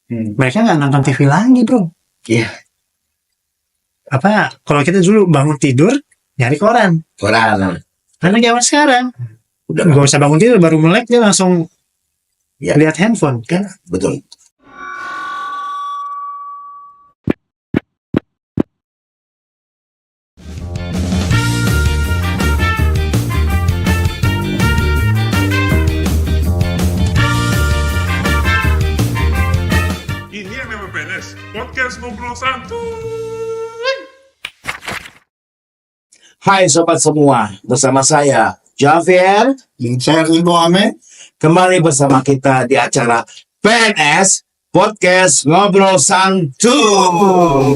Mereka nggak nonton TV lagi, bro. Iya. Apa? Kalau kita dulu bangun tidur nyari koran. Koran. Karena zaman sekarang Udah nggak usah bangun tidur, baru melek dia langsung lihat handphone kan. betul. Ini yang namanya PNS, podcast ngobrol santuy. Hai sobat semua, bersama saya Javier, Saya Ringo Ame. kembali bersama kita di acara PNS Podcast Ngobrol Santuy.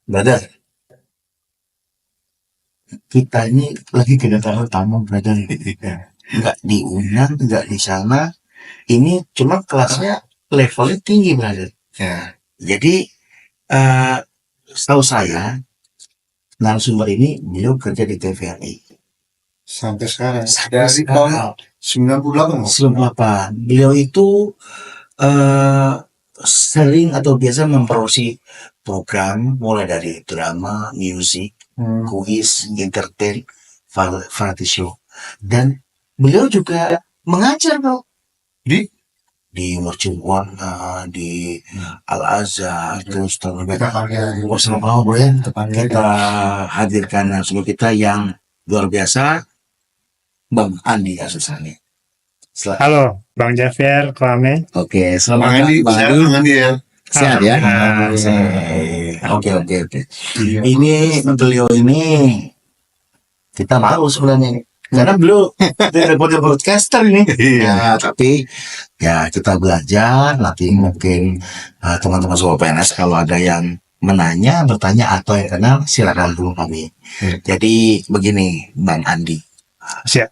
Brother, kita ini lagi kedatangan tamu, brother. Nggak diundang, nggak di sana. Ini cuma kelasnya levelnya tinggi, brother. Ya. Jadi, setahu saya, narasumber ini beliau kerja di TVRI. Sampai sekarang. Sampai Dari sekarang. tahun 98. Sebelum apa? Beliau itu sering atau biasa memproduksi program mulai dari drama, musik, kuis, entertain, variety show. Dan beliau juga mengajar, bro. Di Mercubuana, di Al-Azhar, terus Kita panggil. bro ya. Kita hadirkan narasumber kita yang luar biasa, Bang Andi Asusani. Halo, Bang Javier, Klame. Oke, selamat Bang Andi, Bang sehat Andi. Bang Andi ya. Sehat ya? Oke. Ini beliau ini kita malu sebenarnya ini. Karena beliau broadcaster ini. Ya, tapi ya kita belajar. Nanti mungkin teman-teman sobat PNS kalau ada yang bertanya atau yang kenal, silakan dulu kami. Jadi begini, Bang Andi. Siap.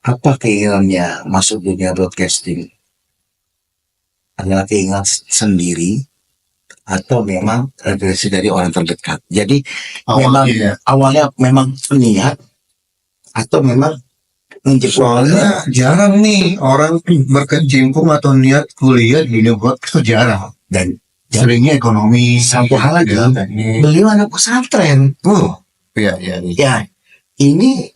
Apa keinginannya masuk dunia broadcasting? Adalah keinginan sendiri atau memang referensi dari orang terdekat? Jadi awalnya memang niat atau memang Soalnya jarang nih orang berkecimpung atau niat kuliah di dunia broadcast itu jarang. dan Seringnya ekonomi. satu hal lagi, beliau anak pesantren. Iya. Ya, ini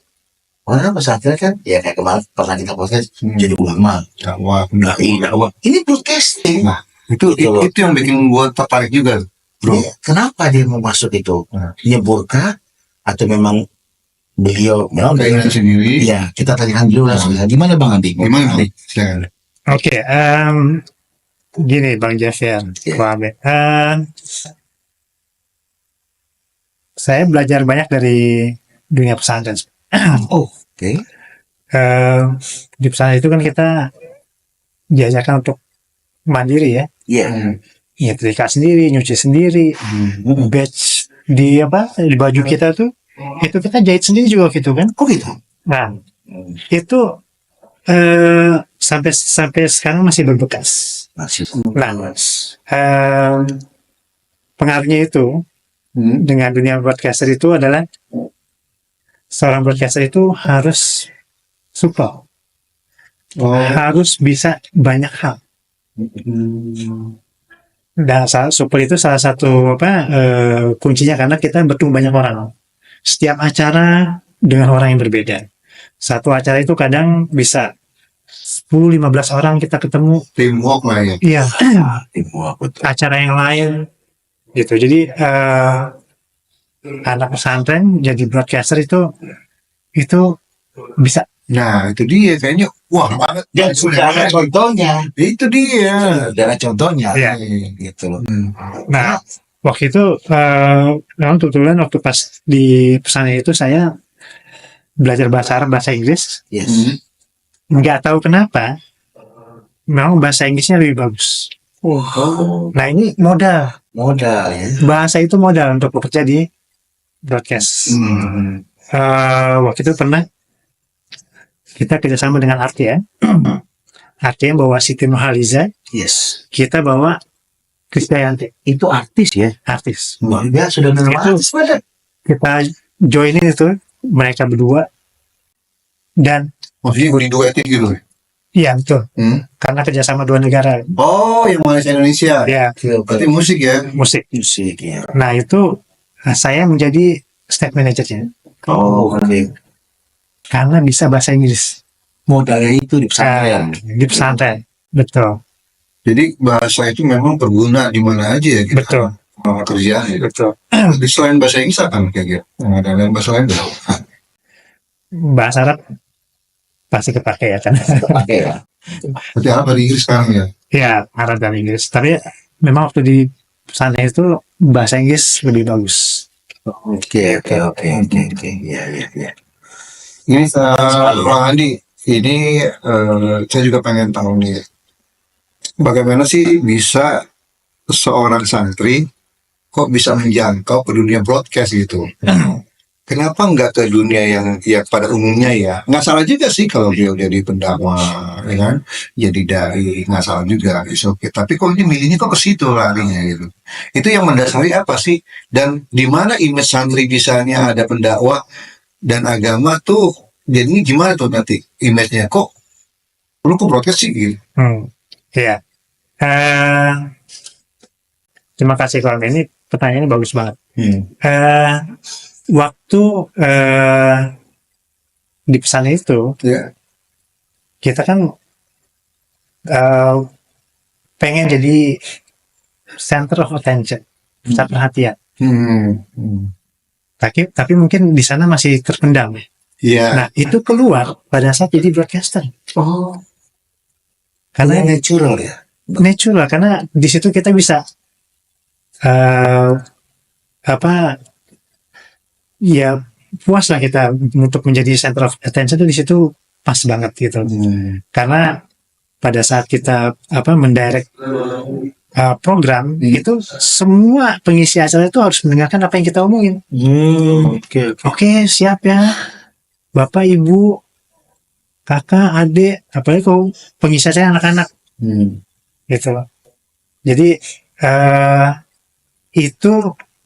orang pesantren kan, ya kayak kemarin pernah kita proses jadi ulama, Dakwah. dakwah. Ini broadcasting. Nah, itu yang bikin gua tertarik juga, bro. Ini kenapa dia mau masuk itu? Nyeburkah atau memang beliau memang Keinginan sendiri. ya, kita tanyakan dulu langsung. Gimana Bang Andi? Gimana? Silakan. Oke, gini Bang Javier, Klame. Saya belajar banyak dari dunia pesantren. Oke. Di pesantren itu kan kita diajarkan untuk mandiri ya. Iya. Nyetrika sendiri, nyuci sendiri, batch di baju kita tuh itu kita jahit sendiri juga gitu kan. Oh gitu. Nah, itu sampai sekarang masih berbekas. Masih. Nah, pengaruhnya itu dengan dunia broadcaster itu adalah seorang broadcaster itu harus supel, harus bisa banyak hal. Dan supel itu salah satu kuncinya karena kita bertemu banyak orang. Setiap acara dengan orang yang berbeda. Satu acara itu kadang bisa 10-15 orang kita ketemu. Teamwork lah ya. Iya. Teamwork, betul. Acara yang lain gitu. Jadi anak pesantren jadi broadcaster itu bisa. Nah, itu dia kayaknya wah banget. Dan sudah ada contohnya. Itu dia. Sudah ada contohnya. Iya. Gitu loh. Nah, waktu itu memang kebetulan waktu pas di pesantren itu saya belajar bahasa Arab, bahasa Inggris. Yes. Nggak tahu kenapa, memang bahasa Inggrisnya lebih bagus. Nah ini modal ya. bahasa itu modal untuk bekerja di broadcast. Waktu itu pernah kita kerjasama dengan Artia. Artia bawa Siti Nurhaliza, Yes. kita bawa Krisdayanti, Itu artis ya. artis. Luar biasa, sudah Itu- memang artis pada. Kita joinin itu mereka berdua dan Maksudnya gue diduetin gitu. Iya betul. Hmm? Karena kerjasama dua negara. Oh, yang Malaysia Indonesia. Ya, Berarti musik ya. musik. Musik ya. Nah itu saya menjadi stage manajernya Oh, oke. karena bisa bahasa Inggris. Modalnya itu di pesantren. Di pesantren. Betul, Jadi bahasa itu memang berguna di mana aja ya kita betul, kerja. Gitu. betul. Di selain bahasa Inggris kan kayak gitu. Yang ada lain bahasa lain belum? Bahasa Arab pasti kepake ya kan. Oke ya. Berarti apa di Inggris sekarang ya? Ya, Arab dan Inggris. Tapi memang waktu di pesantren itu bahasa Inggris lebih bagus. Oke. Iya. Ini Bang Andi, ini saya juga pengen tahu nih, bagaimana sih bisa seorang santri kok bisa menjangkau ke dunia broadcast gitu? Kenapa nggak ke dunia yang ya pada umumnya ya? Nggak salah juga sih kalau dia jadi pendakwah, ya kan? Jadi dai, nggak salah juga. It's okay. Tapi kok ini milihnya kok ke situ larinya gitu? Itu yang mendasari apa sih? Dan di mana image santri misalnya ada pendakwah dan agama tuh jadinya gimana tuh nanti image-nya kok lu kok broadcast sih gitu? Iya. Terima kasih kawan. Ini pertanyaannya bagus banget. Waktu di pesantren itu Ya. kita kan pengen jadi center of attention, pusat perhatian. Tapi mungkin di sana masih terpendam. Iya. Nah itu keluar pada saat jadi broadcaster. Oh, Karena natural ya. natural, karena di situ kita bisa ya puas lah kita untuk menjadi center of attention itu di situ pas banget gitu. Karena pada saat kita mendirect program itu semua pengisi acara itu harus mendengarkan apa yang kita omongin. Oke, siap ya, Bapak, Ibu, kakak, adik, apalagi kalau pengisi acara anak-anak, gitu loh. Jadi itu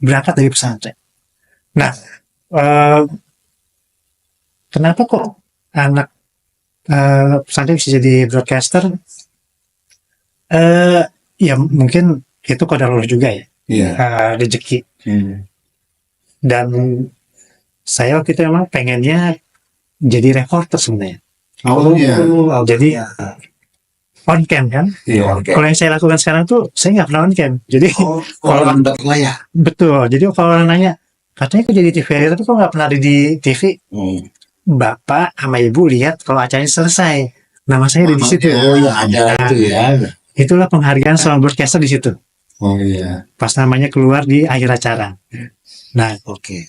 berangkat dari pesantren. Nah, kenapa kok anak pesantren bisa jadi broadcaster? Ya mungkin itu qadar Allah juga ya, rezeki. Dan saya waktu itu memang pengennya jadi reporter sebenarnya. Jadi on cam kan. Kalau yang saya lakukan sekarang tuh saya nggak pernah on cam. Jadi Kalau lah ya. betul. Jadi kalau orang nanya, katanya kok jadi TV tapi kok nggak pernah ada di TV? Bapak sama Ibu lihat kalau acaranya selesai, nama saya ada di situ. Oh ya, ada itu ya. Itulah penghargaan seorang broadcaster di situ. Oh iya. Pas namanya keluar di akhir acara. Nah, Oke.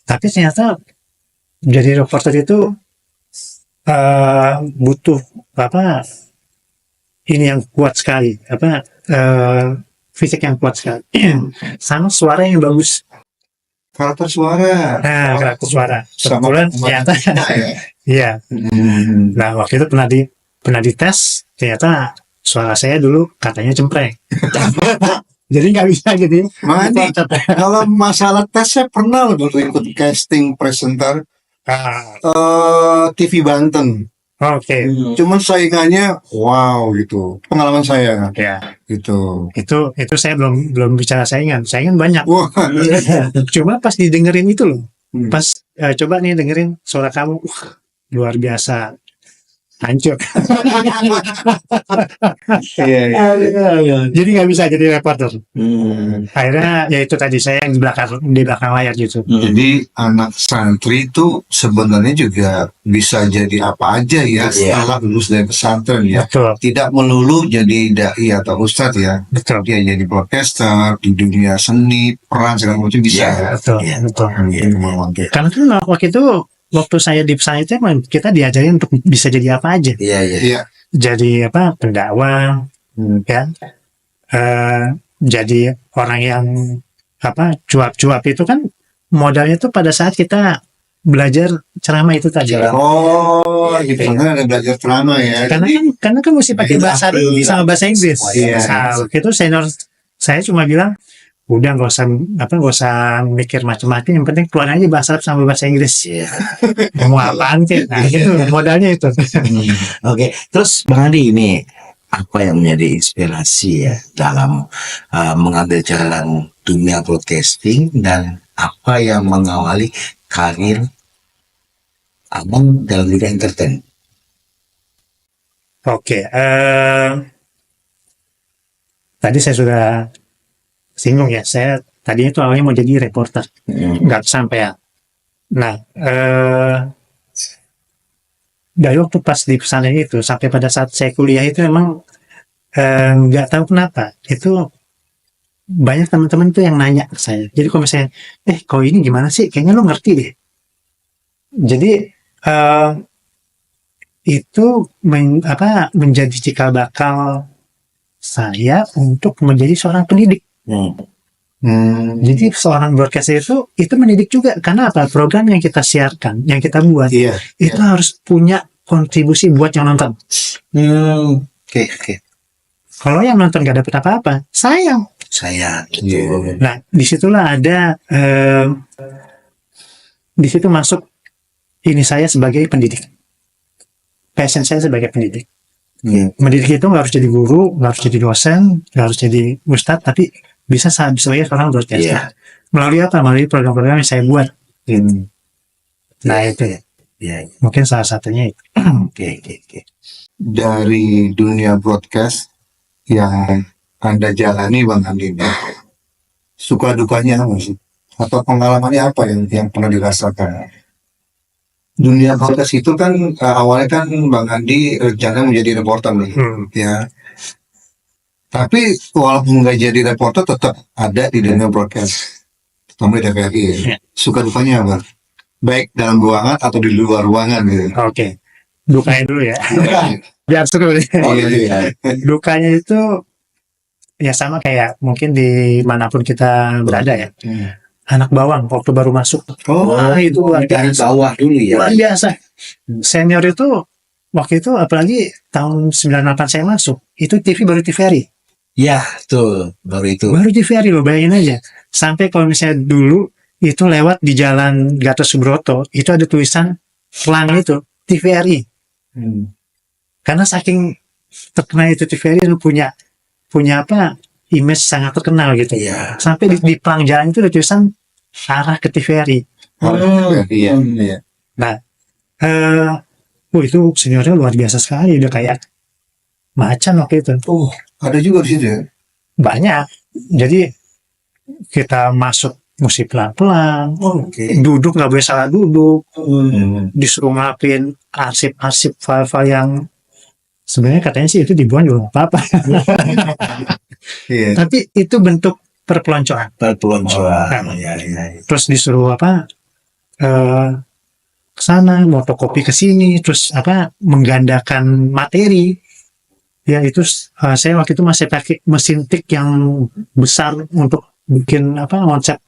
tapi ternyata jadi reporter itu butuh ini yang kuat sekali, fisik yang kuat sekali, sama suara yang bagus. Karakter suara. Nah, karakter suara. Sama Kebetulan ternyata, iya. Nah, waktu itu pernah dites, ternyata suara saya dulu katanya cempreng. Jadi nggak bisa gitu. Mang Andi, kalau masalah tes saya pernah loh dulu ikut casting presenter TV Banten. Oke. Cuman saingannya wow gitu. Pengalaman saya Ya, gitu. itu saya belum bicara saingan banyak. Wah, Cuma pas didengerin itu loh, pas coba nih dengerin suara kamu, luar biasa, hancur. Jadi nggak bisa jadi reporter. Akhirnya ya itu tadi saya yang di belakang layar gitu. Jadi anak santri itu sebenarnya juga bisa jadi apa aja ya setelah lulus dari pesantren ya. Betul, Tidak melulu jadi dai atau ustadz ya. betul, Dia jadi broadcaster di dunia seni, peran segala macam bisa ya. betul, betul. Iya. Karena kan waktu saya di pesantren itu emang kita diajarin untuk bisa jadi apa aja. Iya. Jadi pendakwah, kan? Jadi orang yang cuap-cuap itu kan modalnya tuh pada saat kita belajar ceramah itu tadi. Oh, gitu. Karena ada belajar ceramah ya. Karena kan mesti pakai bahasa Arab sama bahasa Inggris. Iya. Nah, itu senior saya cuma bilang, Udah nggak usah mikir macam-macam, yang penting keluar aja bahasa Arab sama bahasa Inggris. Iya. Mau apaan sih? Nah, itu modalnya itu. Oke, terus Bang Andi ini apa yang menjadi inspirasi ya dalam mengambil jalan dunia broadcasting dan apa yang mengawali karir Abang dalam dunia entertain? Oke, tadi saya sudah singgung ya, saya tadinya itu awalnya mau jadi reporter, nggak sampai ya. Nah, dari waktu pas di pesantren itu sampai pada saat saya kuliah itu memang nggak tahu kenapa itu banyak teman-teman tuh yang nanya ke saya. Jadi kalau misalnya, kau ini gimana sih? Kayaknya lo ngerti deh. Jadi itu menjadi cikal bakal saya untuk menjadi seorang pendidik. Jadi seorang broadcaster itu mendidik juga, karena apa? Program yang kita siarkan, yang kita buat, itu harus punya kontribusi buat yang nonton. Oke. Kalau yang nonton gak dapet apa-apa, sayang. Gitu. Nah, disitulah ada di situ masuk ini saya sebagai pendidik, passion saya sebagai pendidik. Mendidik itu nggak harus jadi guru, nggak harus jadi dosen, nggak harus jadi ustadz, tapi bisa sebagai seorang broadcaster. Melalui apa? Melalui program-program yang saya buat. Nah itu ya. Mungkin salah satunya itu. Oke. Dari dunia broadcast yang Anda jalani Bang Andi, suka dukanya apa sih? Atau pengalamannya apa yang pernah dirasakan? Dunia broadcast itu kan awalnya kan Bang Andi rencana menjadi reporter nih, ya. Tapi walaupun nggak jadi reporter tetap ada di dunia broadcast, terutama di TVRI. Ya. Suka dukanya apa? Baik dalam ruangan atau di luar ruangan gitu. Oke. Dukanya dulu ya. Biar seru. Dukanya itu ya sama kayak mungkin di manapun kita berada ya. Anak bawang waktu baru masuk. Itu luar Dari biasa. bawah dulu ya. Luar biasa. Senior itu waktu itu apalagi tahun 98 saya masuk, itu TV baru TVRI. Ya, tuh, baru itu. Baru TVRI loh, bayangin aja. Sampai kalau misalnya dulu itu lewat di Jalan Gatot Subroto, itu ada tulisan pelang itu TVRI. Karena saking terkenal itu TVRI itu punya apa? Image sangat terkenal gitu. Iya. Sampai di pelang jalan itu ada tulisan arah ke TVRI. Iya. Nah, itu seniornya luar biasa sekali, udah kayak macan waktu itu. Ada juga di situ ya. Banyak. Jadi kita masuk mesti pelan-pelan. Duduk nggak boleh salah duduk. Disuruh ngapin arsip-arsip file-file yang sebenarnya katanya sih itu dibuang juga nggak apa-apa. Tapi itu bentuk perpeloncoan. Ya. Terus disuruh ke sana, fotokopi ke sini, terus menggandakan materi. Ya itu saya waktu itu masih pakai mesin tik yang besar untuk bikin konsep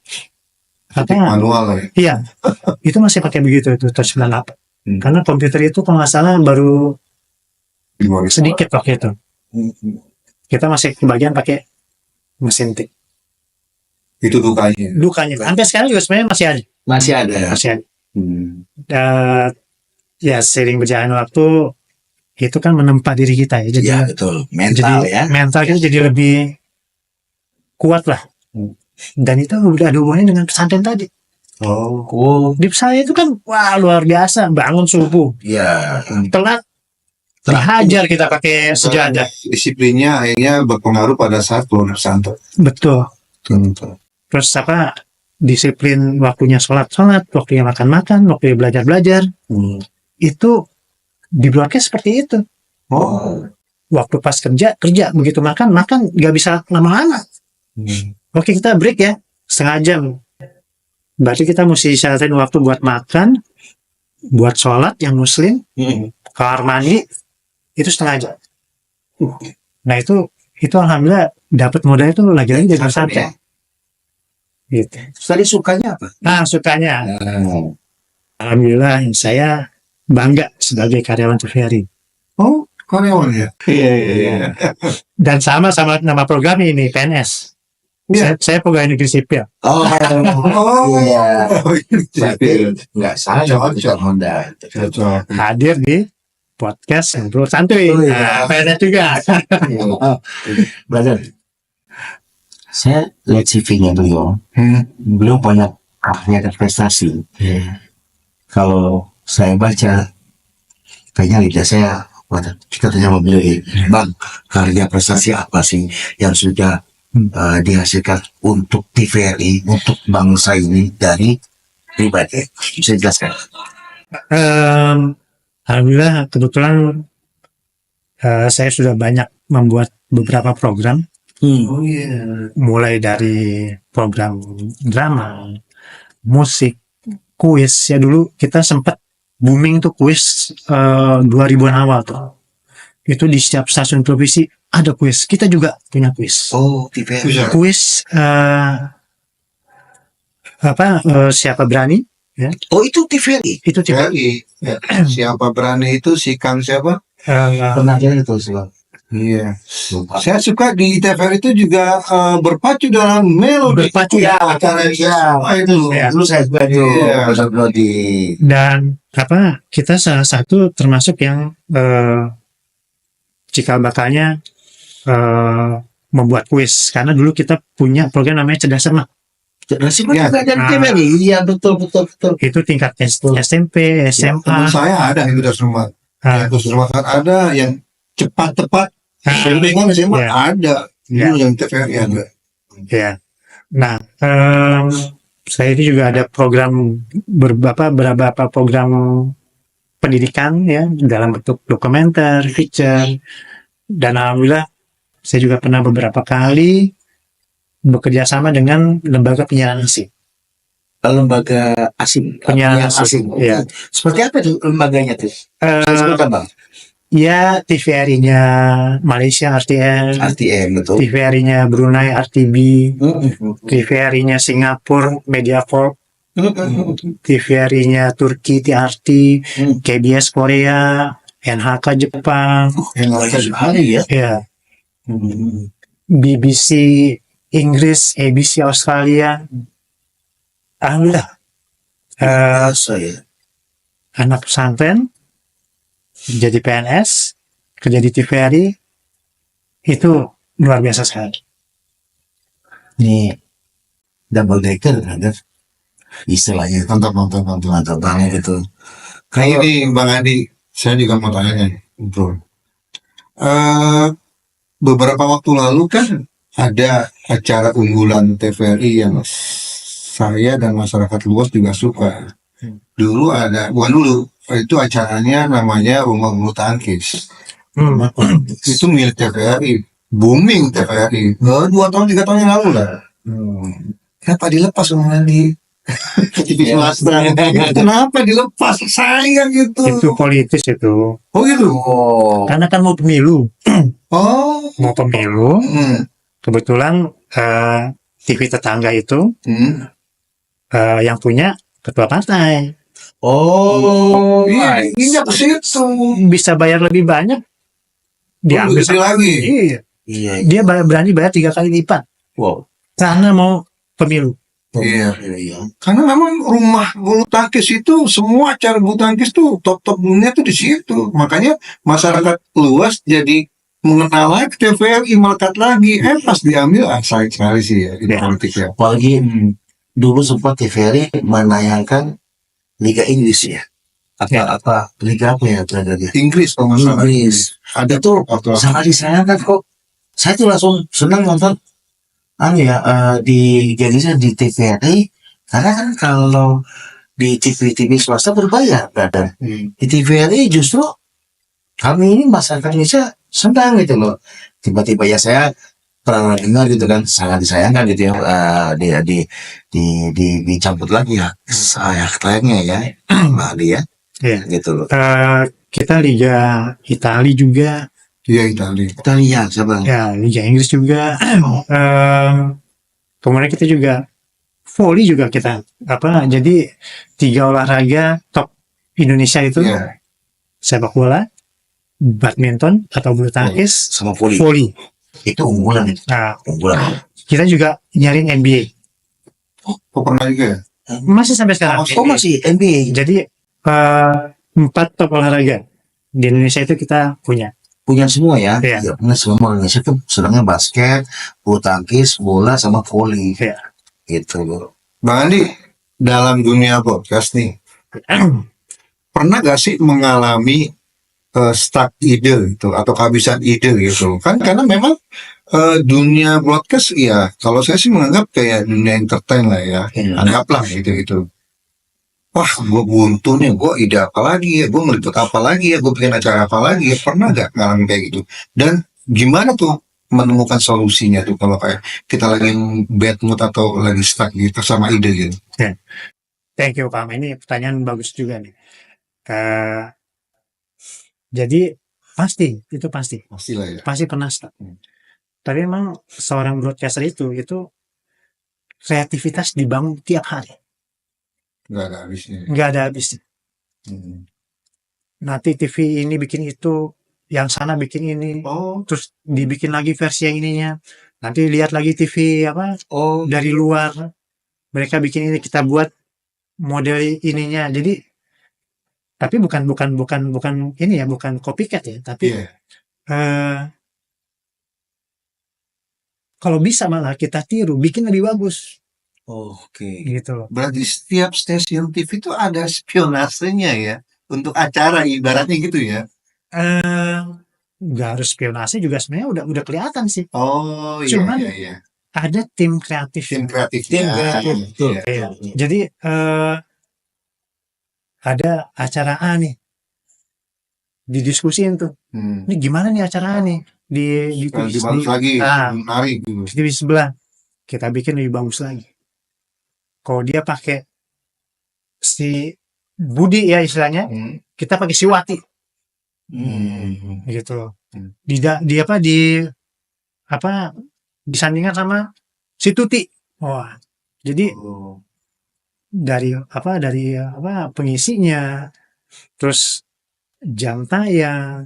manual ya. Iya. Itu masih pakai begitu itu tahun 98. Karena komputer itu kalau nggak salah baru sedikit waktu itu. Kita masih kebagian pakai mesin tik. Itu dukanya. Dukanya. Sampai sekarang juga sebenarnya masih ada. Ya sering berjalan waktu itu kan menempa diri kita ya. Jadi, Ya, betul. Mental ya. Mental kita jadi lebih kuat lah. Dan itu udah ada hubungannya dengan pesantren tadi. Di pesantren itu kan luar biasa, bangun subuh. Iya. Telat dihajar kita pakai sejadah. Disiplinnya akhirnya berpengaruh pada saat keluar pesantren. Betul. Terus disiplin waktunya sholat, waktunya makan, waktunya belajar. Itu di broadcast seperti itu. Waktu pas kerja, begitu makan nggak bisa lama-lama. Oke, kita break ya, setengah jam. Berarti kita mesti syaratin waktu buat makan, buat sholat yang muslim, kamar mandi, itu setengah jam. Nah itu alhamdulillah dapat modal itu lagi-lagi dari pesantren. Gitu. Tadi sukanya apa? Sukanya. Alhamdulillah saya bangga sebagai karyawan TVRI. Karyawan ya. Iya. Dan sama nama program ini PNS. Saya pegawai negeri sipil. Oh, iya. Berarti Iya. nggak salah Cocok. Cocok Honda. Cocok. Hadir di podcast Ngobrol Santuy. Oh, iya. PNS juga. Brother, saya lihat CV-nya beliau. Beliau banyak karya dan prestasi. Kalau saya baca, kayaknya lidah saya, waduh, kita tanya sama beliau, Bang, karya prestasi apa sih yang sudah dihasilkan untuk TVRI, untuk bangsa ini dari pribadi? Bisa jelaskan? Alhamdulillah kebetulan saya sudah banyak membuat beberapa program, Oh iya. mulai dari program drama, musik, kuis. Ya dulu kita sempat booming tuh kuis 2000-an awal tuh. Itu di setiap stasiun televisi ada kuis. Kita juga punya kuis. Oh, TVRI. Bisa. Kuis siapa berani? Ya, Oh, itu TVRI. itu tipe TVRI. Ya. Siapa berani itu si Kang siapa? Pernah jadi itu sih, Bang. Iya. Lupa. Saya suka di TVRI itu juga berpacu dalam melodi. Berpacu. Ya, acara itu. Ya. Dulu saya juga itu Iya. benar-benar di dan kita salah satu termasuk yang cikal bakalnya membuat kuis, karena dulu kita punya program namanya Cerdas Cermat. Nasi Ya. juga dari TVRI. Iya, betul. Itu tingkat SMP, SMA. Teman saya ada yang sudah semua. Ah, Yang sudah semua ada yang cepat tepat. Ah. SMP kan SMA Ya. ada. Ya. Dulu yang TVRI ada. ya. Nah, saya itu juga ada program beberapa program pendidikan ya dalam bentuk dokumenter, feature, dan alhamdulillah saya juga pernah beberapa kali bekerja sama dengan lembaga penyiaran asing. lembaga asing. Penyiaran asing. Iya. Seperti apa tuh lembaganya tuh? Seperti apa? Ya, TVRI-nya Malaysia RTN, RTM, betul. TVRI-nya Brunei RTB, TVRI-nya Singapura Mediacorp, TVRI-nya Turki TRT, KBS Korea, NHK Jepang, Banyak sekali ya. ya, BBC Inggris, ABC Australia. Alhamdulillah, Biasa ya. anak pesantren jadi PNS, kerja di TVRI, itu luar biasa sekali. Ini double decker kan? Istilahnya Mantap. mantap banget itu. Kayak ini Bang Andi, saya juga mau tanya nih, bro. Beberapa waktu lalu kan ada acara unggulan TVRI yang saya dan masyarakat luas juga suka. Dulu bukan dulu, itu acaranya namanya Rumah Bulu Tangkis. Itu milik TVRI, booming TVRI. 2 tahun 3 tahun yang lalu lah. Kenapa dilepas Bang Andi? TV swasta. Kenapa dilepas? Sayang gitu. Itu politis itu. Oh gitu. Oh, Karena kan mau pemilu. Oh. Mau pemilu, Hmm. kebetulan TV tetangga itu yang punya ketua partai. oh, Iya, injak ke situ. Bisa bayar lebih banyak. Diambil Gede lagi. Iya. iya. Dia berani bayar 3 kali lipat. Wow. Karena mau pemilu. Iya. Iya. Karena memang rumah bulu tangkis itu semua acara bulu tangkis tuh top dunia tuh di situ. Makanya masyarakat luas jadi mengenal lagi TVRI, melekat lagi. Pas diambil, sayang sekali sih ya ini Ya. politik ya. Apalagi dulu sempat TVRI menayangkan Liga Inggris ya. Apa Liga apa ya terakhir? Inggris kalau nggak salah. Inggris. Ada Itu waktu sangat disayangkan kok. Saya tuh langsung senang nonton di Indonesia di TVRI, karena kan kalau di TV swasta berbayar, brother. Di TVRI justru kami ini masyarakat Indonesia senang gitu loh. Tiba-tiba ya saya pernah dengar gitu kan, sangat disayangkan gitu ya, dicabut lagi ya saya tayangnya ya, Mbak Ali ya, Iya. gitu loh. Kita Liga Italia juga, Iya Italia. Kita lihat siapa? ya Liga Inggris juga. Kemudian kita juga volley juga kita jadi 3 olahraga top Indonesia itu Iya. sepak bola, badminton atau bulu tangkis, Sama Poli. volley. Itu unggulan itu. Nah, Unggulan. kita juga nyariin NBA. Oh, pernah juga ya? Masih sampai sekarang. Oh masih NBA. Jadi 4 top olahraga di Indonesia itu kita punya. Punya semua ya? Iya. Iya benar, semua Indonesia tuh sedangnya basket, bulu tangkis, bola sama voli. Iya. Gitu loh. Bang Andi, dalam dunia podcast nih, pernah gak sih mengalami stuck ide gitu atau kehabisan ide gitu? Kan karena memang dunia broadcast ya, kalau saya sih menganggap kayak dunia entertain lah ya, anggaplah gitu. Wah, gue buntu nih, gue ide apa lagi ya, gue ngeliput apa lagi ya, gue bikin acara apa lagi ya, pernah gak ngalamin kayak gitu? Dan gimana tuh menemukan solusinya tuh kalau kayak kita lagi bad mood atau lagi stuck gitu sama ide gitu? Thank you Pak. Ini pertanyaan bagus juga nih. Jadi itu pasti Pastilah ya. pasti pernah stuck. Tapi memang seorang broadcaster itu kreativitas dibangun tiap hari, Nggak ada habisnya. nggak ada habisnya. Hmm. Nanti TV ini bikin itu, yang sana bikin ini, Oh, terus dibikin lagi versi yang ininya. Nanti lihat lagi TV dari luar, mereka bikin ini, kita buat model ininya. Jadi tapi bukan ini ya, bukan copycat ya, tapi iya. kalau bisa malah kita tiru, bikin lebih bagus Oke. gitu loh. Berarti setiap stasiun TV itu ada spionasenya ya untuk acara ibaratnya gitu ya. Nggak harus spionase juga sebenarnya udah kelihatan sih. Oh iya Cuman iya. ada tim kreatif. Tim kreatif. Tim kreatif, betul. Iya. Jadi ada acara A nih, didiskusin tuh. Ini gimana nih acara A nih di Dibalas lagi, menarik gitu. TV sebelah, kita bikin lebih bagus lagi. Kalau dia pakai si Budi ya istilahnya, kita pakai si Wati gitu loh. Disandingkan sama si Tuti. Wah, jadi dari pengisinya, terus jam tayang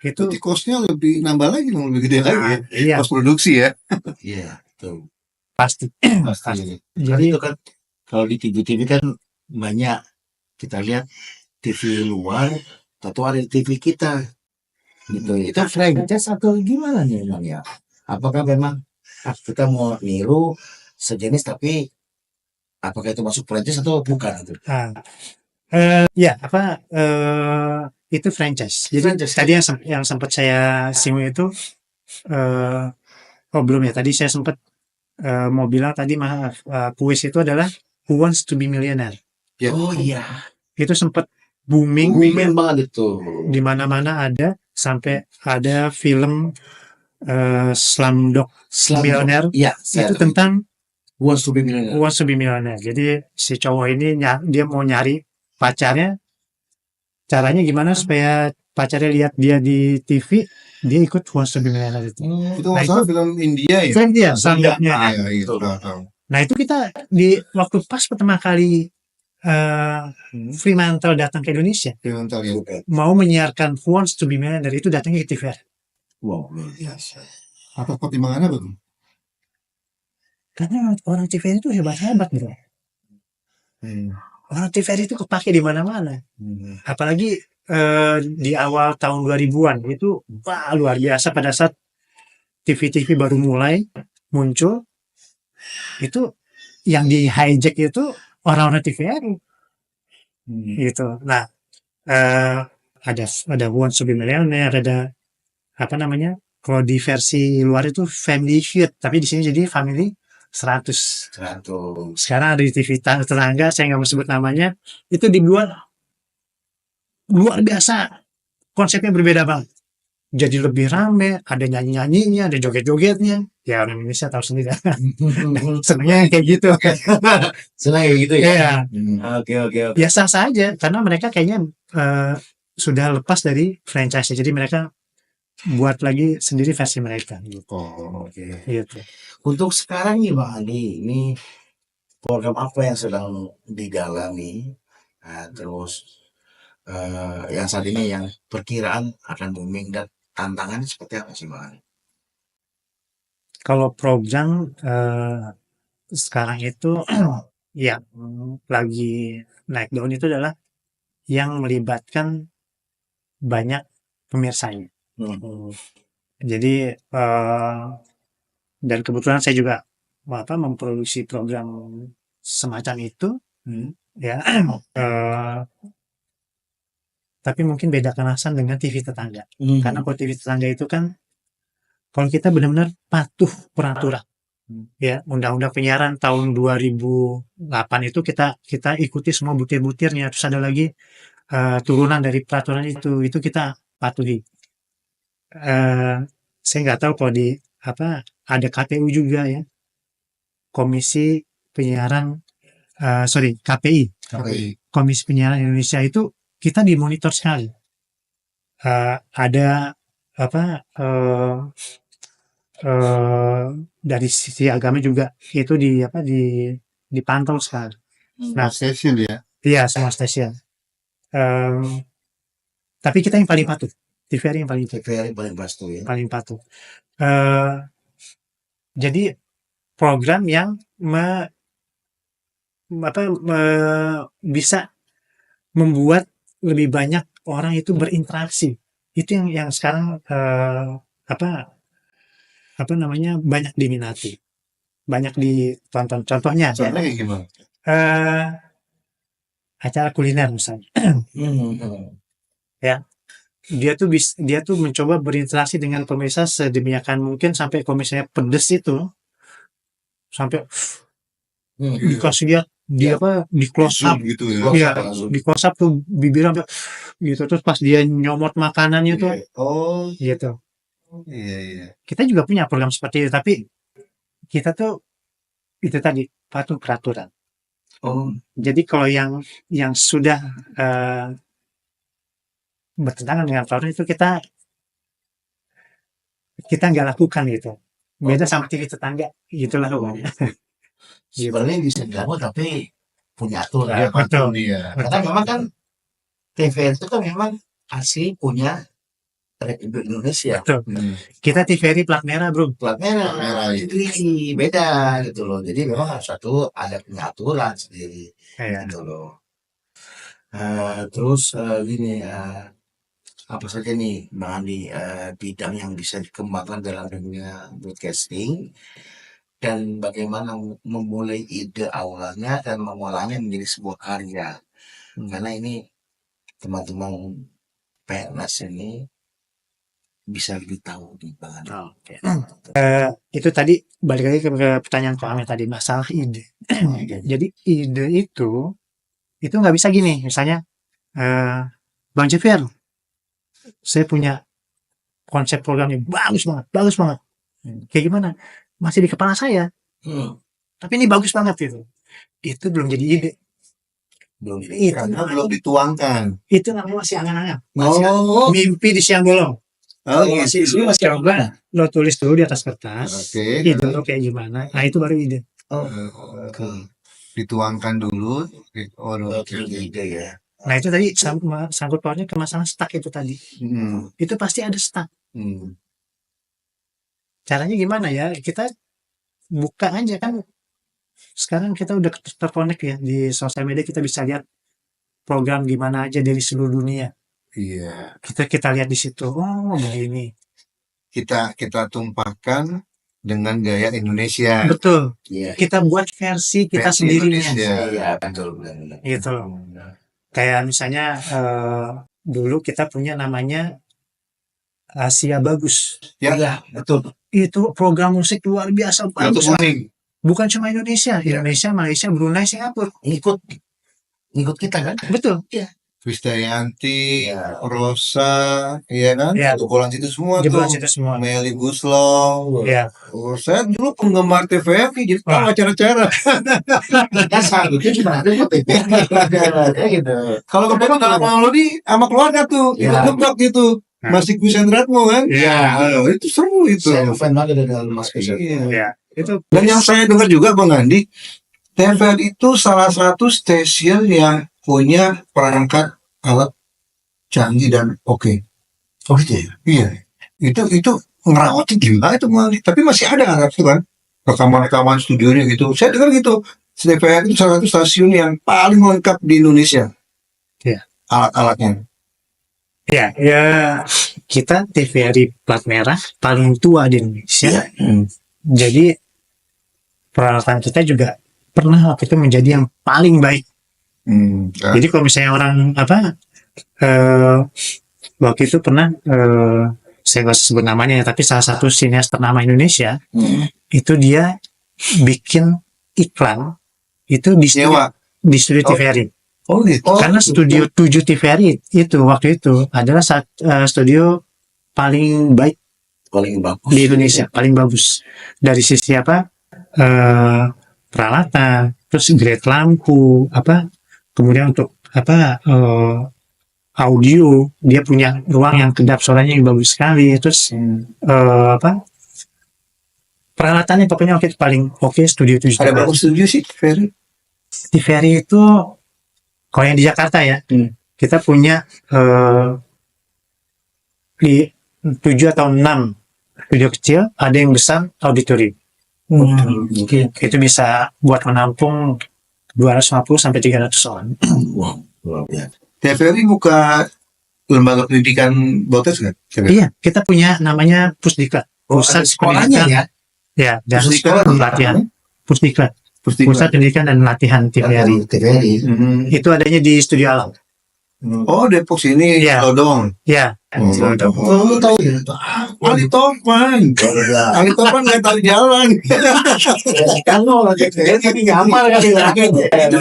itu Berarti cost-nya lebih nambah lagi dong, lebih gede lagi ya. iya Cost produksi ya. Iya, betul. pasti. Pasti. Jadi itu kan kalau di TV kan banyak kita lihat TV luar, atau ada TV kita. Gitu. Itu franchise atau gimana nih Bang ya? Apakah memang kita mau niru sejenis tapi apakah itu masuk franchise atau bukan itu? itu franchise. Jadi Franchise. tadi yang sempat saya singgung itu belum ya. Tadi saya sempat mau bilang tadi kuis itu adalah Who Wants to be Millionaire. Ya. Oh iya. Itu sempat booming banget itu. di mana-mana, ada sampai ada film Slumdog Millionaire. Iya, Itu tentang Who Wants to be Millionaire. Who Wants to be Millionaire. Jadi si cowok ini dia mau nyari pacarnya. Caranya gimana supaya pacarnya lihat dia di TV, dia ikut Who Wants to be Millionaire itu. Itu masalah film India ya. Film dia, Slumdognya. Iya, itu tahu. Nah itu kita di waktu pas pertama kali Fremantle datang ke Indonesia, Film Italia. mau menyiarkan Who Wants to be Millionaire itu datangnya ke TVRI. Wow, luar biasa. Apa pertimbangannya Bang? Karena orang TVRI itu hebat-hebat bro. Orang TVRI itu kepake di mana-mana. Apalagi di awal tahun 2000-an itu luar biasa pada saat TV-TV baru mulai muncul. Itu yang di hijack itu orang-orang TVRI. Gitu. Nah, ada Who Wants to be Millionaire, ada kalau di versi luar itu Family Feud, tapi di sini jadi Family 100. Sekarang ada di TV tetangga, saya nggak mau sebut namanya, itu dibuat luar biasa, konsepnya berbeda banget. Jadi lebih rame, ada nyanyi-nyanyinya, ada joget-jogetnya. Ya orang Indonesia tahu sendiri. Senangnya kayak gitu. Senang kayak gitu ya? Iya. Oke. Biasa saja, karena mereka kayaknya sudah lepas dari franchise, jadi mereka buat lagi sendiri versi mereka. Oke. Gitu. Untuk sekarang nih Bang Andi, ini program apa yang sedang digalami? Nah, terus yang saat ini yang perkiraan akan booming dan tantangannya seperti apa sih Bang Andi? Kalau program sekarang itu yang lagi naik daun itu adalah yang melibatkan banyak pemirsanya. Jadi dan kebetulan saya juga memproduksi program semacam itu, ya. Tapi mungkin beda kemasan dengan TV tetangga. Karena kalau TV tetangga itu kan, kalau kita benar-benar patuh peraturan, ya, Undang-Undang Penyiaran tahun 2008 itu kita ikuti semua butir-butirnya. Terus ada lagi turunan dari peraturan itu kita patuhi. Saya nggak tahu kalau di ada KPU juga ya, Komisi Penyiaran, KPI, Komisi Penyiaran Indonesia itu kita dimonitor sekali. Ada dari sisi agama juga itu dipantau sekali. Nah, stasiun ya. Iya, semua stasiun. Tapi kita yang paling patuh. TVRI yang paling patuh. TVRI paling patuh ya. Paling patuh. Jadi program yang bisa membuat lebih banyak orang itu berinteraksi. Itu yang sekarang banyak diminati, banyak ditonton. Contohnya Soalnya gimana? Acara kuliner misalnya. Ya, dia tuh mencoba berinteraksi dengan pemirsa sedemikian mungkin sampai kalau misalnya pedes itu sampai dikasih dia di close up gitu ya. Iya, di close up tuh bibir sampai gitu, terus pas dia nyomot makanannya tuh gitu. Iya. Kita juga punya program seperti itu, tapi kita tuh itu tadi patuh peraturan. Jadi kalau yang sudah bertentangan dengan peraturan itu kita nggak lakukan gitu. Beda sama TV tetangga, gitulah pokoknya. Sebenarnya bisa diganggu tapi punya aturan. Ya, betul dia. Karena memang kan TVRI itu kan memang asli punya Republik Indonesia. Betul. Kita TVRI plat merah, bro. Plat merah. Jadi beda gitu loh. Jadi memang harus ada punya aturan sendiri. Gitu loh. Terus gini, apa saja nih Bang Andi bidang yang bisa dikembangkan dalam dunia broadcasting, dan bagaimana memulai ide awalnya dan mengolahnya menjadi sebuah karya. Karena ini teman-teman PNS ini bisa lebih tahu di Bang Andi. Itu tadi balik lagi ke pertanyaan kami tadi, masalah ide. Jadi ide itu nggak bisa gini, misalnya Bang Jeffer, saya punya konsep programnya bagus banget. Kayak gimana? Masih di kepala saya. Tapi ini bagus banget gitu. Itu belum jadi ide. Karena belum dituangkan. Itu namanya masih angan-angan. Mimpi di siang bolong. Masih coba lo tulis dulu di atas kertas. Ide lo kayak gimana? Nah, itu baru ide. Dituangkan dulu. Ide ya. Nah, itu tadi sangkut pautnya ke masalah stuck itu tadi. Itu pasti ada stuck. Caranya gimana ya? Kita buka aja kan. Sekarang kita udah terkonek ya di sosial media, kita bisa lihat program di mana aja dari seluruh dunia. Iya. Kita lihat di situ. Oh, begini. Kita tumpahkan dengan gaya Indonesia. Betul. Iya. Kita buat versi kita sendirinya. Iya, betul. Gitu loh. Kayak misalnya dulu kita punya namanya Asia Bagus. Ya, betul. Itu program musik luar biasa bagus. Kuning. Bukan cuma Indonesia, Malaysia, Brunei, Singapura. Ngikut kita kan? Betul. Krisdayanti, Rosa, iya kan? Iya. Jebolan situ semua Jebolan tuh. situ semua. Meli Guslow. Iya. Saya dulu penggemar TVRI, jadi tahu acara-acara. Kan seharusnya cuma ada kok TVRI gitu. Kalau kebetulan dalam teknologi sama keluarga tuh, Iya. ikut ngebak gitu. Masih Kusendratmo kan? Iya. Itu seru itu. Saya fan banget dengan Mas Kusat. Iya. Itu. Dan yang saya dengar juga Bang Andi, TVRI itu salah satu stasiun yang punya perangkat alat canggih dan oke. Oh gitu ya? Iya. Itu ngerawatnya gimana itu Bang Andi? Tapi masih ada kan itu kan rekaman-rekaman studionya gitu. Saya dengar gitu. TVRI itu salah satu stasiun yang paling lengkap di Indonesia. Iya. Alat-alatnya. Ya, kita TVRI plat merah paling tua di Indonesia. Jadi peralatan kita juga pernah waktu itu menjadi yang paling baik. Jadi kalau misalnya orang waktu itu pernah saya nggak usah sebut namanya ya, tapi salah satu sinias ternama Indonesia itu dia bikin iklan itu di studio TVRI. Oh gitu. Karena studio 7 TVRI itu waktu itu adalah studio paling baik Paling bagus. di Indonesia, paling bagus dari sisi peralatan, terus grade lampu, kemudian untuk audio, dia punya ruang yang kedap suaranya yang bagus sekali, terus peralatannya pokoknya waktu itu paling oke. Studio 7 Ada berapa studio sih TVRI? TVRI itu kalau yang di Jakarta ya, kita punya di 7 atau 6 studio kecil, ada yang besar auditorium. Itu bisa buat menampung 250 sampai 300 orang. Wow, luar biasa. TVRI buka lembaga pendidikan Botes nggak? Iya, kita punya namanya Pusdiklat. Ada sekolahnya ya? Ya, dan Pusdiklat pelatihan. Pusdiklat. Pusat Pendidikan dan Latihan TVRI. TVRI. Itu adanya di Studio Alam. Oh Depok sini, Iya. Lodong. Ya, Oh, tahu ya? Ali Topan. Ali Topan nggak tahu jalan. Kan lo lagi ngamar kali ya.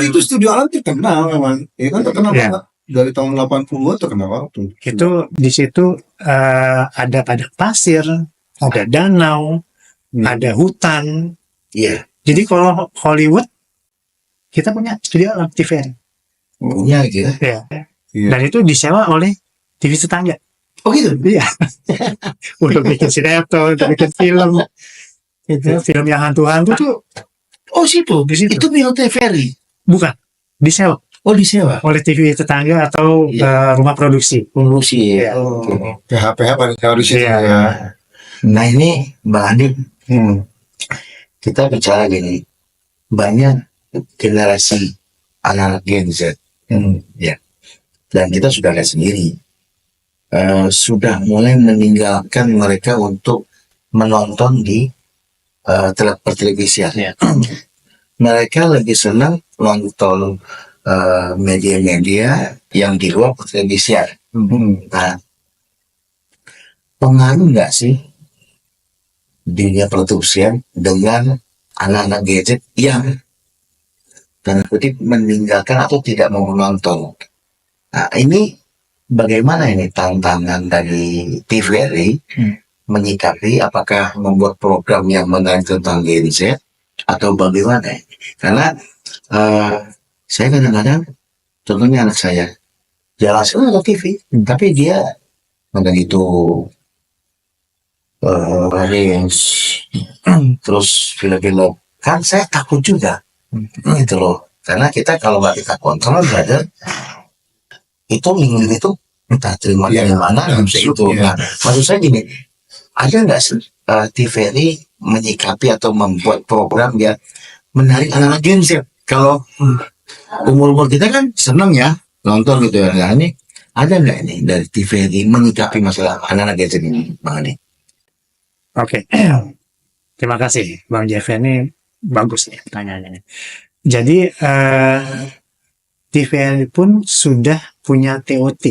Itu studio alam terkenal memang. Ya kan terkenal Iya. banget. Dari tahun 80 terkenal banget. itu di situ ada padang pasir, ada danau, ada hutan. Iya. Jadi kalau Hollywood kita punya Studio Alam TVRI. Punya gitu ya. Ya. Iya. Dan itu disewa oleh TV tetangga. Oh gitu. Iya. Untuk bikin sinetron, untuk bikin film. Itu film yang hantu-hantu tuh Oh situ. di situ. Itu milik TVRI. Bukan disewa Oh disewa. oleh TV tetangga atau rumah produksi. Fungsi ya. Iya. Oke. PH paling tahu di sini Iya. ya. Nah ini Bang Andi, kita bicara gini, banyak generasi anak-anak Gen Z, ya, dan kita sudah lihat sendiri, sudah mulai meninggalkan mereka untuk menonton di pertelevisian. Ya. Mereka lebih senang nonton media-media yang di luar pertelevisian. Nah, pengaruh nggak sih dunia pertelevisian dengan anak-anak gadget yang tanda kutip meninggalkan atau tidak mau menonton? Nah, ini bagaimana ini tantangan dari TVRI menyikapi, apakah membuat program yang menarik tentang Gen Z atau bagaimana? Karena saya kadang-kadang, contohnya anak saya, jalan ke TV, tapi dia nonton itu terus film-film, kan saya takut juga gitu loh, karena kita kalau nggak kita kontrol brother, itu minggu itu entah terima dari mana itu. Nah, maksud saya gini, ada nggak TVRI menyikapi atau membuat program yang menarik anak-anak Gen Z? Kalau umur-umur kita kan seneng ya nonton gitu ya. Nah, ini ada nggak ini dari TVRI menyikapi masalah anak-anak Gen Z ini, Bang Andi? Oke. Terima kasih Bang Jeff, ini bagus nih pertanyaannya. Jadi TVRI pun sudah punya TOT.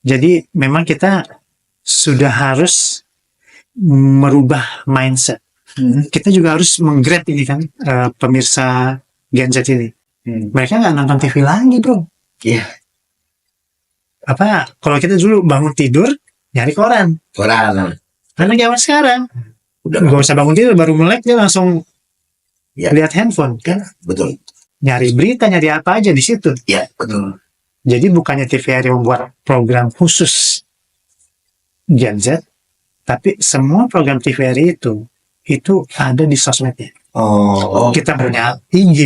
Jadi memang kita sudah harus merubah mindset. Kita juga harus menggrab ini kan pemirsa Gen Z ini. Mereka nggak nonton TV lagi bro. Iya. Kalau kita dulu bangun tidur nyari koran. Karena zaman sekarang Udah nggak usah bangun tidur baru melek dia langsung Ya. lihat handphone kan. betul. Nyari berita, nyari apa aja di situ. Ya, betul. Jadi bukannya TVRI membuat program khusus Gen Z, tapi semua program TVRI itu ada di sosmednya. Oh. Kita punya IG,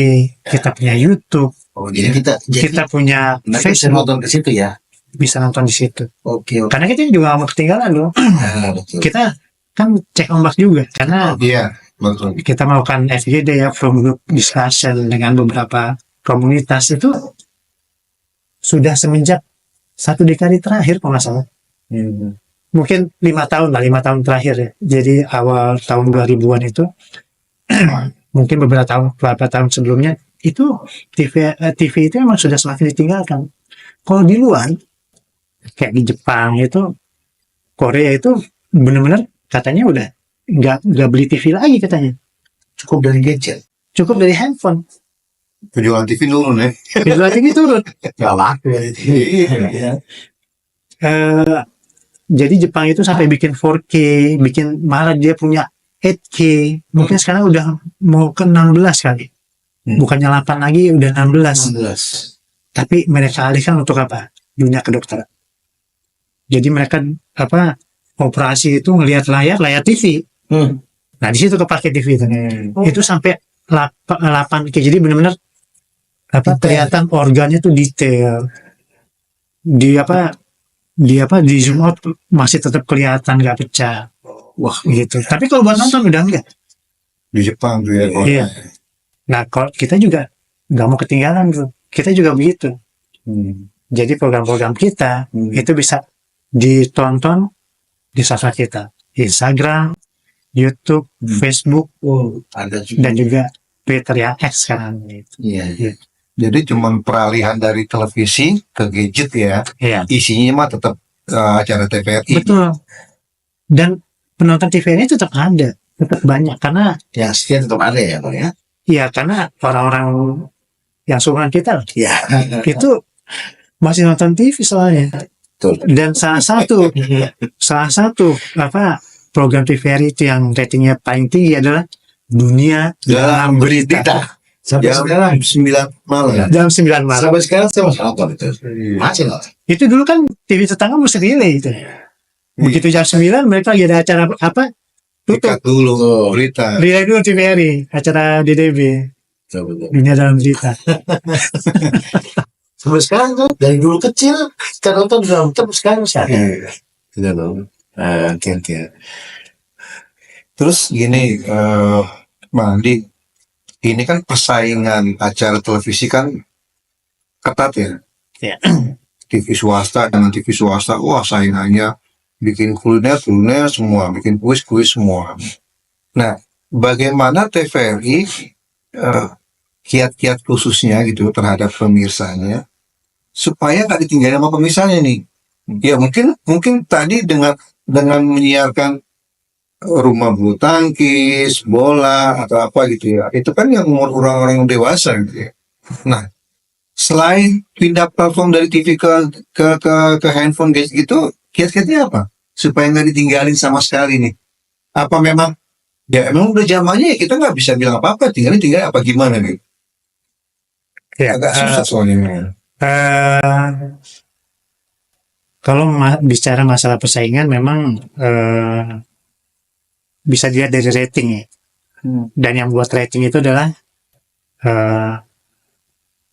kita punya YouTube, Oh, jadi kita kita punya mereka bisa Facebook. nonton ke situ ya. bisa nonton di situ. Oke. Karena kita juga nggak mau ketinggalan loh. Betul. Kita kan cek ombak juga karena Iya, betul. kita melakukan FGD ya, from group discussion dengan beberapa komunitas itu sudah semenjak 1 dekade terakhir kalau nggak salah. Mungkin 5 tahun lah, 5 tahun terakhir ya. Jadi awal tahun 2000-an itu mungkin beberapa tahun sebelumnya itu TV itu memang sudah semakin ditinggalkan. Kalau di luar kayak di Jepang itu, Korea itu benar-benar katanya udah nggak beli TV lagi katanya, Cukup dari gadget. cukup dari handphone. Penjualan TV turun ya. Visual TV turun. Gak laku ya itu. Iya. Jadi Jepang itu sampai bikin 4K, bikin malah dia punya 8K. Mungkin sekarang udah mau ke 16 kali. Bukannya 8 lagi, udah 16. 16. Tapi mereka alihkan untuk apa? Dunia kedokteran. Jadi mereka operasi itu ngelihat layar TV. Nah di situ kepake TV itu. Itu sampai 8K. Jadi benar-benar kelihatan organnya tuh detail. Di zoom out masih tetap kelihatan nggak pecah. Wah gitu. Tapi kalau buat nonton udah enggak. Di Jepang tuh ya. Iya. Nah kalau kita juga nggak mau ketinggalan tuh. Kita juga begitu. Jadi program-program kita itu bisa ditonton di sosmed kita, Instagram, YouTube, Facebook, Ada juga. dan juga Twitter ya, X sekarang gitu. Iya. Jadi cuman peralihan dari televisi ke gadget ya. Iya, Isinya mah tetap acara TVRI. betul. Dan penonton TV ini tetap ada, tetap banyak karena Yang setia tetap ada ya, Bang ya. ya karena orang-orang yang seumuran kita lah, Iya. itu masih nonton TV soalnya. Betul. Dan salah satu program TVRI itu yang ratingnya paling tinggi adalah Dunia Dalam Berita. Sampai sekarang 9 malam. Jam 9 malam. Sampai sekarang saya masih nonton itu. Masih nonton. Itu dulu kan TV tetangga mesti relay itu. Begitu jam 9 mereka lagi ada acara tutup. Ikat dulu berita. Relay dulu TVRI, acara DDB. Betul. Dunia Dalam Berita. Sampai sekarang tuh dari dulu kecil kita nonton udah nonton sekarang masih ada. Tidak tahu. Oke. Terus gini, Bang Andi, ini kan persaingan acara televisi kan ketat ya. Ya. TV swasta dengan TV swasta, wah saingannya bikin kuliner semua, bikin kuis semua. Nah, bagaimana TVRI kiat-kiat khususnya gitu terhadap pemirsanya supaya nggak ditinggalin sama pemirsanya nih? Ya mungkin tadi dengan menyiarkan rumah bulu tangkis, bola atau apa gitu ya. Itu kan yang umur orang-orang dewasa gitu ya. Nah, selain pindah platform dari TV ke handphone guys gitu, kiat-kiatnya apa? Supaya nggak ditinggalin sama sekali nih. Apa memang ya emang udah zamannya ya kita nggak bisa bilang apa-apa, tinggalin apa gimana nih? Ya, Agak susah soalnya. kalau bicara masalah persaingan memang bisa dilihat dari rating ya. Dan yang buat rating itu adalah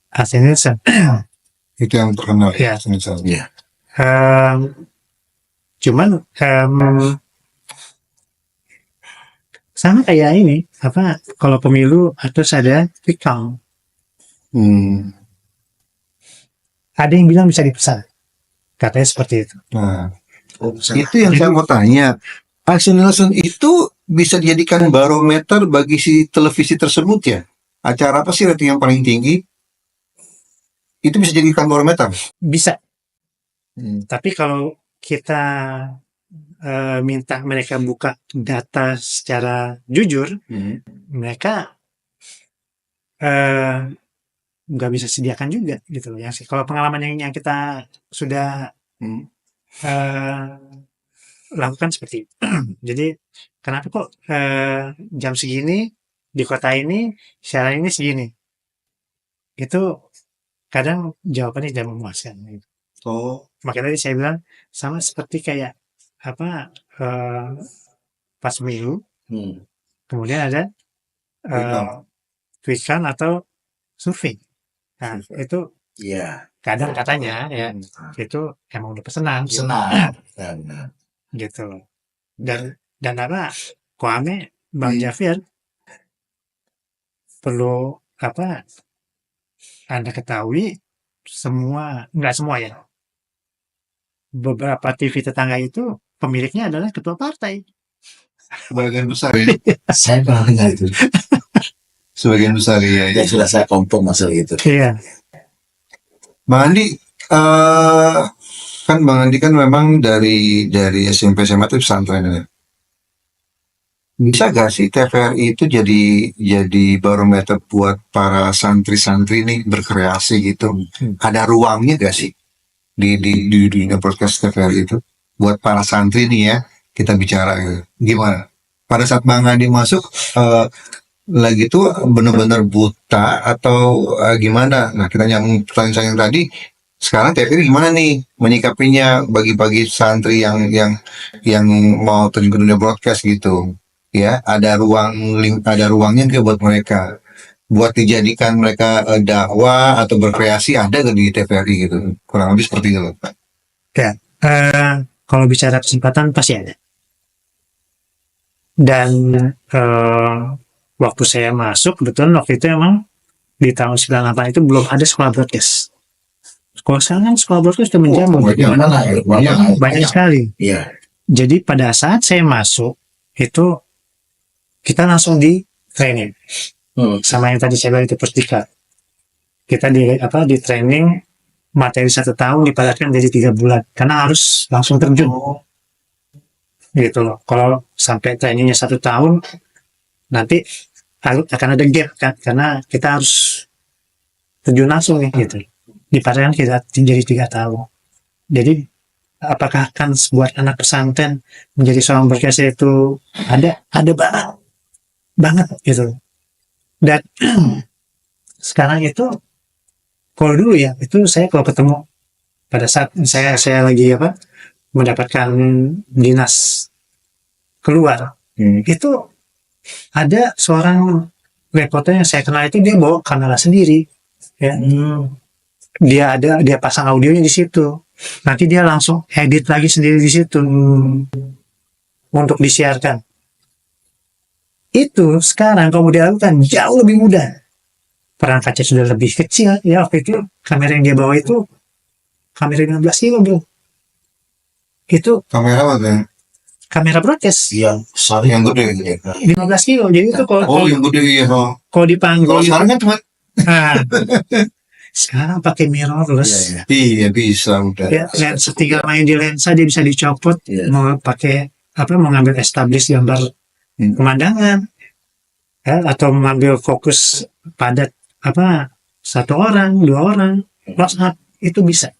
Asen Nielsen. Itu yang terkenal. Ya. Misalnya. Cuman sama kayak ini kalau pemilu harus ada quick count. Ada yang bilang bisa dipesan, katanya seperti itu. Nah, itu yang saya mau tanya. Action Nielsen itu bisa dijadikan barometer bagi si televisi tersebut ya? Acara apa sih rating yang paling tinggi? Itu bisa dijadikan barometer? Bisa. Tapi kalau kita minta mereka buka data secara jujur, mereka nggak bisa sediakan juga gitu loh. Kalau pengalaman yang kita sudah lakukan seperti itu. Jadi kenapa kok jam segini di kota ini siaran ini segini? Itu kadang jawabannya tidak memuaskan. Gitu. Makanya tadi saya bilang sama seperti kayak pas pemilu, kemudian ada quick count atau survei. Nah itu kadang katanya ya itu emang udah pesanan Senang. gitu. Dan apa Kwame Bang Jafir perlu apa Anda ketahui nggak semua ya. Beberapa TV tetangga itu pemiliknya adalah ketua partai. Sebagian besar ya. Saya pernah dengar itu. Sebagian besar ya. Ya sudah saya kompon masalah itu. Iya. Bang Andi, kan Bang Andi kan memang dari SMP SMA itu pesantren ya. Bisa gak sih TVRI itu jadi barometer buat para santri-santri nih berkreasi gitu? Ada ruangnya gak sih di dunia podcast TVRI itu buat para santri nih ya, kita bicara gitu. Gimana? Pada saat Bang Andi masuk lagi tuh benar-benar buta atau gimana? Nah, kita nyambung pertanyaan saya yang tadi. Sekarang TVRI gimana nih menyikapinya bagi santri yang mau terjun ke dunia broadcast gitu? Ya, ada ruangnya nggak buat mereka, buat dijadikan mereka dakwah atau berkreasi, ada nggak di TVRI gitu? Kurang lebih seperti itu, Pak. Ya, kalau bicara kesempatan pasti ada. Dan waktu saya masuk, kebetulan waktu itu emang di tahun 98 itu belum ada sekolah broadcast. Kalau sekarang kan sekolah broadcast sudah menjamur. Banyak sekali. Iya. Jadi pada saat saya masuk, itu kita langsung di training. Sama yang tadi saya bilang itu Pusdika. Kita di training materi 1 tahun dipadatkan jadi 3 bulan. Karena harus langsung terjun. Gitu loh. Kalau sampai trainingnya 1 tahun, nanti akan ada gap kan, karena kita harus terjun langsung nih gitu. Dipadatkan kita jadi 3 tahun. Jadi apakah akan buat anak pesantren menjadi seorang broadcaster itu ada banget gitu. Dan sekarang itu kalau dulu ya itu saya kalau ketemu pada saat saya lagi mendapatkan dinas keluar, itu ada seorang reporter yang saya kenal itu dia bawa kamera sendiri ya. Dia pasang audionya di situ, nanti dia langsung edit lagi sendiri di situ untuk disiarkan. Itu sekarang kalau dilakukan jauh lebih mudah. Perangkatnya sudah lebih kecil ya. Waktu itu kamera yang dia bawa itu kamera 15 kilo bro. Itu Kamera apa tuh? kamera broadcast Yang Yang gede. 15 kilo. Jadi itu Yang gede ya. kalau dipanggil Kalau sekarang kan cuma sekarang pakai mirrorless. iya bisa udah. Ya, lensa tinggal main di lensa dia bisa dicopot. Mau pakai mau ngambil establish gambar pemandangan ya, atau mengambil fokus padat 1 orang 2 orang close up itu bisa.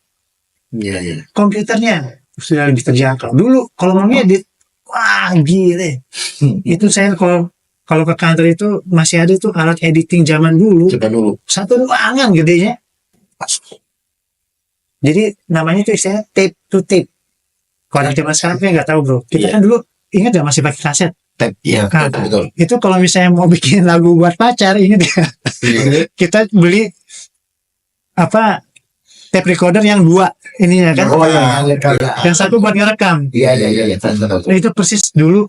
Iya. Komputernya sudah lebih terjangkau. Dulu kalau mau ngedit wah gile. Itu saya kalau ke kantor itu masih ada tuh alat editing zaman dulu. Coba dulu. 1 ruangan gedenya. Jadi namanya itu istilah tape to tape. Kalau zaman sekarang saya nggak tahu bro. Kita kan dulu ingat ya masih pakai kaset. Iya, Nah, betul. itu kalau misalnya mau bikin lagu buat pacar, ingat ya, kita beli tape recorder yang 2 ininya kan, yang 1 buat ngerekam. Iya. Nah, itu persis dulu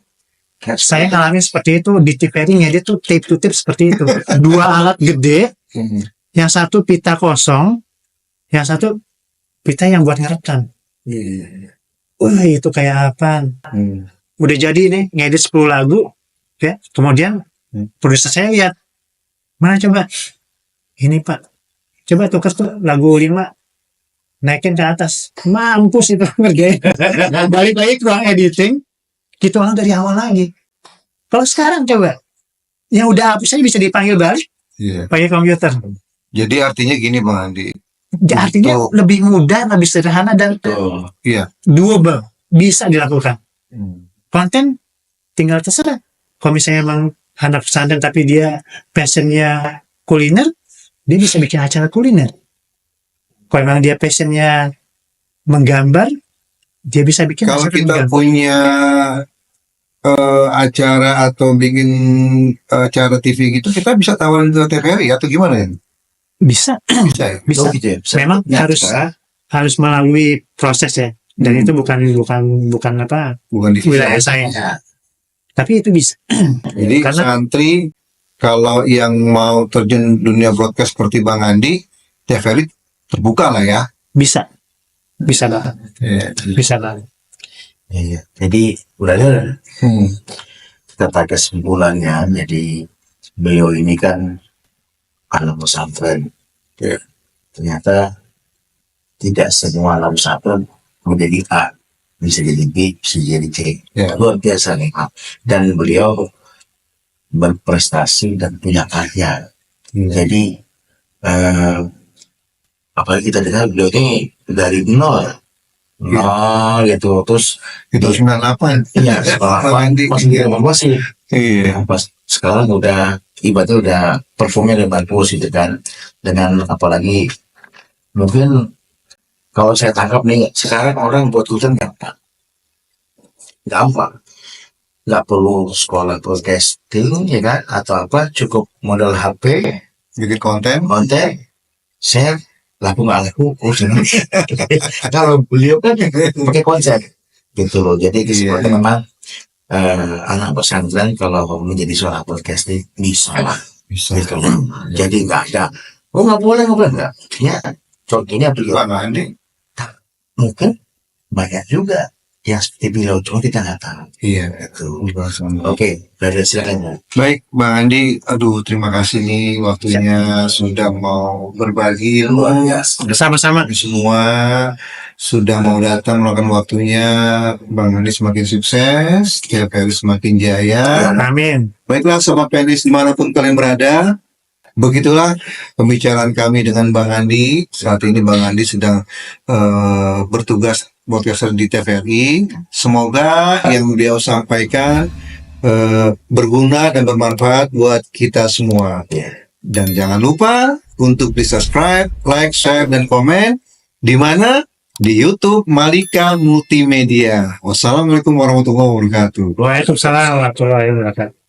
saya ngalamin seperti itu di TVRI ngedit tuh tape to tape seperti itu. 2 alat gede, yang 1 pita kosong, yang 1 pita yang buat ngerekam. Wah itu kayak apa? Udah jadi nih ngedit 10 lagu ya, kemudian produser saya lihat, mana coba ini pak, coba tukar tuh lagu 5 naikin ke atas, mampus itu ngerjain. Balik lagi ke ruang editing, kita ulang dari awal lagi. Kalau sekarang coba yang udah hapus aja bisa dipanggil balik pakai komputer. Jadi artinya gini Bang Andi, artinya lebih mudah, lebih sederhana dan doable, bisa dilakukan. Konten tinggal terserah. Kalau misalnya emang anak pesantren tapi dia passionnya kuliner, dia bisa bikin acara kuliner. Kalau memang dia passionnya menggambar, dia bisa bikin kalau acara kita menggambar. punya acara atau bikin acara TV gitu, kita bisa tawarin ke TVRI atau gimana ya? Bisa, Bisa ya? bisa. Oh, gitu ya? Bisa. Memang Ya, harus melalui proses ya. Dan itu bukan apa Bukan di wilayah saya. ya. Tapi itu bisa. Jadi Karena- santri kalau yang mau terjun dunia broadcast seperti Bang Andi, TVRI terbuka lah ya. Bisa banget. Iya. Bisa banget. Iya. Jadi udah ada Hmm. kita tarik kesimpulannya. Jadi beliau ini kan alam pesantren. Ya. Ternyata tidak semua alam pesantren menjadi A, bisa jadi B, bisa jadi C. Ya. Luar biasa nih Pak. Dan beliau berprestasi dan punya karya. Jadi apalagi kita dengar beliau ini dari nol gitu, terus Itu 98. iya sekolah Bang Andi. masih masih Iya. pas sekarang udah ibaratnya udah performnya udah bagus gitu kan, dengan apalagi mungkin kalau saya tangkap nih sekarang orang buat konten gampang, nggak perlu sekolah podcasting ya kan, atau apa, cukup modal HP, Bikin konten. konten, share, laku nggak laku urusan. Kalau beliau kan pakai konsep gitu loh. Jadi kesimpulannya memang anak pesantren kalau menjadi seorang podcasting bisa lah Bisa. gitu loh. Jadi nggak ada nggak boleh nggak ya, contohnya beliau Bang Andi. mungkin banyak juga yang seperti beliau, cuma kita nggak tahu Iya. gitu. Oke, dari silakan. Baik, Bang Andi. Aduh, terima kasih nih waktunya sudah mau berbagi ilmu. Sama-sama. Semua sudah mau datang meluangkan waktunya. Bang Andi semakin sukses, TVRI semakin jaya. Amin. Baiklah sobat PNS dimanapun kalian berada, begitulah pembicaraan kami dengan Bang Andi. Saat ini Bang Andi sedang bertugas broadcaster di TVRI. Semoga yang beliau sampaikan berguna dan bermanfaat buat kita semua. Dan jangan lupa untuk di subscribe, like, share, dan komen. Di mana? Di YouTube Malika Multimedia. Wassalamualaikum warahmatullahi wabarakatuh. Waalaikumsalam warahmatullahi wabarakatuh.